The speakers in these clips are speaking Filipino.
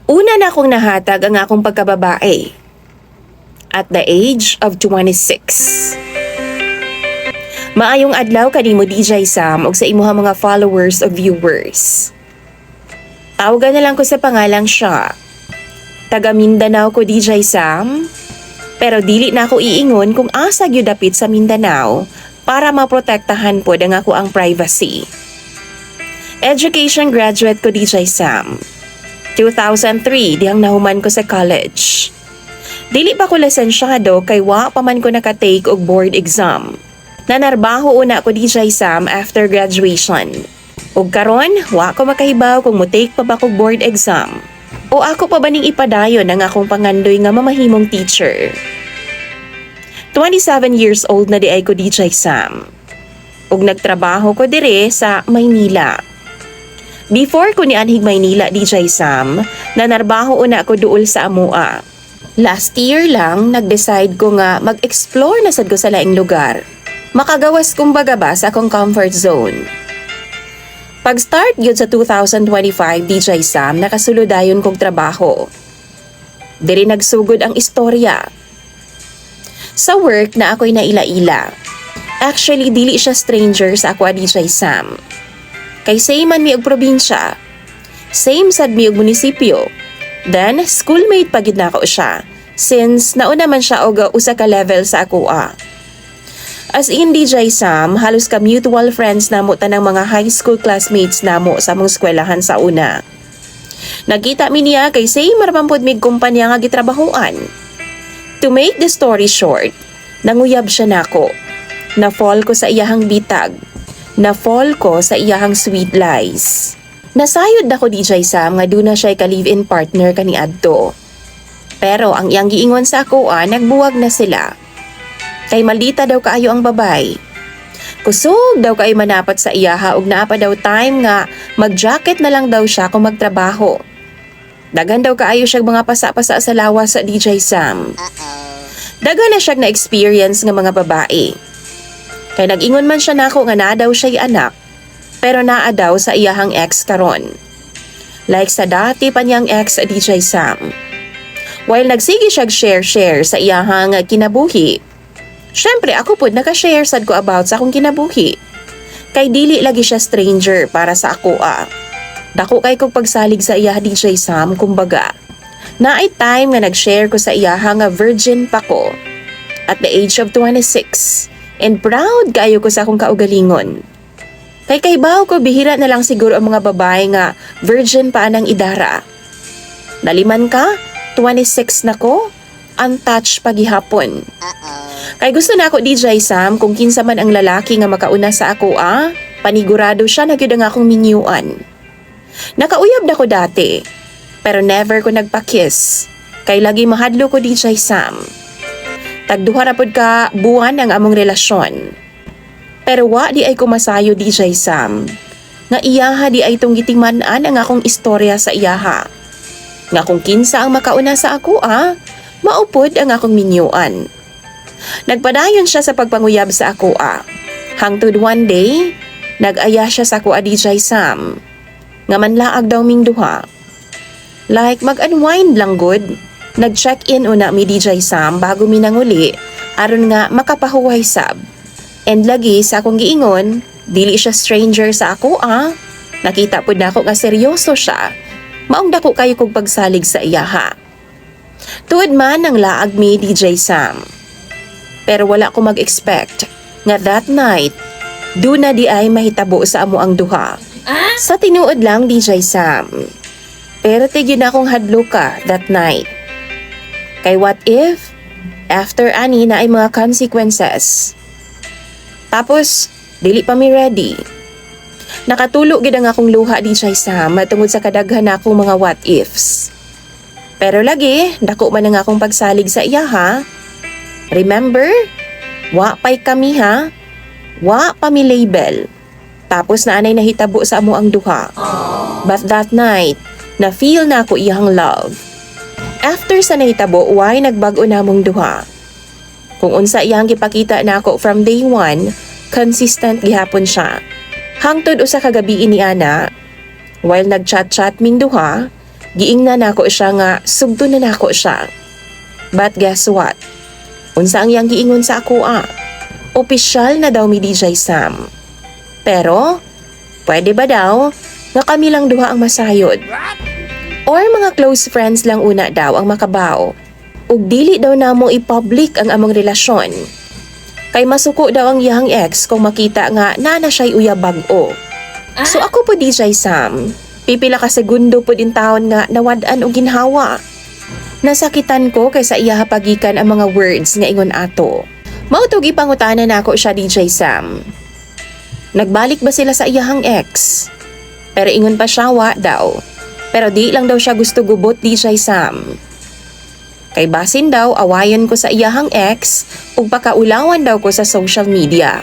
Una na akong nahatag ang akong pagkababae at the age of 26. Maayong adlaw kanimo DJ Sam ug sa imuha mga followers o viewers. Tawagan na lang ko sa pangalang siya. Taga Mindanao ko DJ Sam, pero dili na ako iingon kung asa gyud dapit sa Mindanao para maprotektahan pod ang ako ang privacy. Education graduate ko DJ Sam. 2003 dihang nahuman ko sa college. Dili pa ko lisensyado kay wa pa man ko nakatake og board exam. Nanarbaho una ko DJ Sam after graduation. Ug karon, wa ko makahibaw kung mo-take pa ba ko board exam. O ako pa ba ning ipadayon ang akong pangandoy nga mamahimong teacher. 27 years old na di ay ko DJ Sam. Ug nagtrabaho ko dire sa Maynila. Before ko nianhig Maynila DJ Sam, nanarbaho una ko duol sa Amua. Last year lang, nag-decide ko nga mag-explore na sad ko sa laing lugar. Makagawas kumbaga ba sa akong comfort zone. Pag-start yun sa 2025 DJ Sam, nakasuludayon kong trabaho. Diri nagsugod ang istorya. Sa work na ako'y naila-ila. Actually, dili siya stranger sa ako DJ Sam. Kay same man mi og probinsya. Same sad mi og munisipyo. Then, schoolmate pa gid nako siya. Since nauna man siya og usa ka level sa ako. As in DJ Sam, halos ka mutual friends namo tanang mga high school classmates namo sa among eskwelahan sa una. Nagkita mi niya kay same marapampod mig kumpanya nga gitrabahoan. To make the story short, nanguyab siya nako. Na-fall ko sa iyahang bitag. Na-fall ko sa iyahang sweet lies. Nasayod ako DJ Sam nga duna siya ka live-in partner kani adto. Pero ang iyang giingon sa ako nagbuwag na sila. Kay maldita daw kaayo ang babay. Kusog daw kay manapat sa iyaha ug naa pa daw time nga mag-jacket na lang daw siya kung magtrabaho. Dagan daw kaayo siya mga pasa-pasa sa lawas sa DJ Sam. Dagan na siya na experience nga mga babae. Kay nag-ingon man siya nako nga naa daw siya anak, pero naa daw sa iyahang ex karon. Like sa dati pa niyang ex DJ Sam. While nagsige siya share sa iyahang kinabuhi, syempre ako pod naka-share sad ko about sa akong kinabuhi. Kay dili lagi siya stranger para sa ako. Dako kay kog pagsalig sa iya DJ Sam kumbaga. Naay time nga nag-share ko sa iya nga virgin pa ko at the age of 26 and proud kayo ko sa akong kaugalingon. Kay kaybaw ko bihira na lang siguro ang mga babae nga virgin pa anang idara. Naliman ka? 26 na ko? Untouched pagihapon. Kay gusto na ako DJ Sam kung kinsa man ang lalaki nga makauna sa ako panigurado siya na gyud ang akong minyuan. Nakauyab na ko dati, pero never ko nagpa-kiss. Kay lagi mahadlo ko DJ Sam. Tagduha ra pod ka buwan ang among relasyon. Pero wa di ay kumasayo DJ Sam. Nga iyaha di ay tong gitingman-an ang akong istorya sa iyaha. Nga kung kinsa ang makauna sa ako maupod ang akong minyuan. Nagpadayon siya sa pagpanguyab sa ako Hangtod one day, nag-aya siya sa ako DJ Sam. Nga manlaag daw ming duha. Like mag-unwind lang good. Nag-check-in una mi DJ Sam bago mi nanguli aron nga makapahuway sab. And lagi sa akong giingon, dili siya stranger sa ako Nakita pod nako nga seryoso siya. Maong dako kayo kog pagsalig sa iyaha. Tuod man ang laag mi DJ Sam. Pero wala ko mag-expect nga that night, duna di ay mahitabo sa amo ang duha. Sa tinuod lang DJ Sam. Pero tigyon akong hadlo ka that night. Kay what if, after ani na ay mga consequences. Tapos, dili pa mi ready. Nakatulo gid ang akong luha DJ Sam matungod sa kadaghan akong mga what ifs. Pero lagi, dako man ang akong pagsalig sa iya Remember? Wa pay kami Wa pa mi label. Tapos na anay nahitabo sa amo ang duha. But that night, na-feel na ako iyang love. After sa nahitabo, why nagbago namong duha? Kung unsa iyang gipakita nako from day one, consistent gihapon siya. Hangtod usa ka gabi ini ana, while nagchat-chat ming duha, Giingnan nako siya nga sugdo na nako siya. But guess what? Unsa ang iyang giingon sa ako Opisyal na daw mi DJ Sam. Pero, pwede ba daw nga kami lang duha ang masayod? Or mga close friends lang una daw ang makabaw? Ug dili daw namo i-public ang among relasyon. Kay masuko daw ang iyang ex kung makita nga nana siya'y uyabag-o. So ako po DJ Sam, pipila ka segundo po din taon nga nawad-an og ginhawa. Nasakitan ko kaysa iya pagikan ang mga words nga ingon ato. Mautog ipangutanan nako siya DJ Sam. Nagbalik ba sila sa iyahang ex? Pero ingon pa siya wa daw. Pero di lang daw siya gusto gubot DJ Sam. Kay basin daw awayon ko sa iyahang ex ug pakaulawan daw ko sa social media.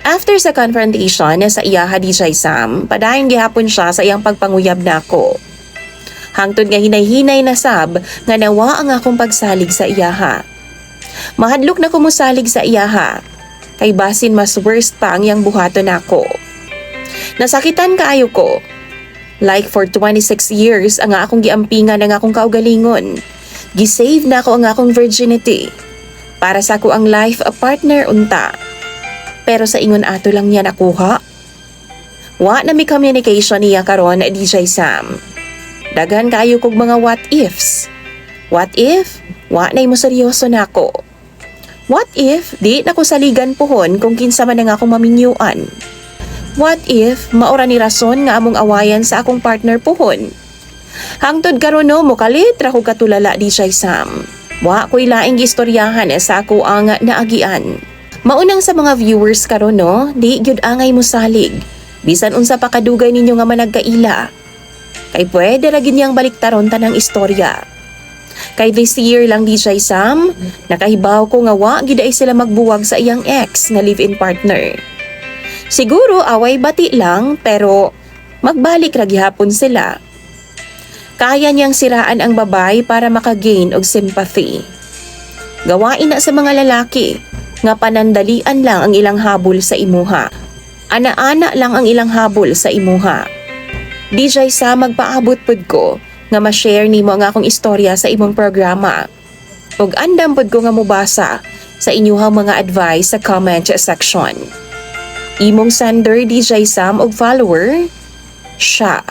After sa confrontation sa iyaha DJ Sam, padayon gihapon siya sa iyang pagpanguyab nako. Hangtod nga hinay-hinay na sab nga nawa ang akong pagsalig sa iyaha. Mahadlok na kumusalig sa iyaha. Kay basin mas worst pa ang iyang buhaton nako. Nasakitan kaayo ko. Like for 26 years ang akong giampingan ang akong kaugalingon. Gisave na ako ang akong virginity. Para sa ako ang life partner unta. Pero sa ingon ato lang niya nakuha. Wa na mi communication niya karon DJ Sam. Daghan kayo kog mga what ifs. What if? Wa na mo seryoso nako. What if di na ko saligan pohon kung kinsa man ang akong maminyuan? What if maura ni rason nga among awayan sa akong partner pohon? Hangtod karon no mokalit ra ko katulala DJ Sam. Wa ko'y laing gistoryahan sa ako ang naagian. Maunang sa mga viewers karon no, di gyud angay mo salig. Bisan unsa pa kadugay ninyo nga managkaila. Kay pwede ra gyud niyang baliktaron tanang istorya. Kay this year lang DJ Sam, nakahibaw ko nga wa gyud ay sila magbuwag sa iyang ex nga live-in partner. Siguro away bati lang pero magbalik ra gihapon sila. Kaya niyang siraan ang babay para makagain og sympathy. Gawain na sa mga lalaki nga panandalian lang ang ilang habol sa imuha. Ana-ana lang ang ilang habol sa imuha. DJ Sam, magpaabot pud ko nga ma-share nimo ang akong istorya sa imong programa. Ug andam pud ko nga mobasa sa inyong mga advice sa comment section. Imong sender DJ Sam og follower, siya.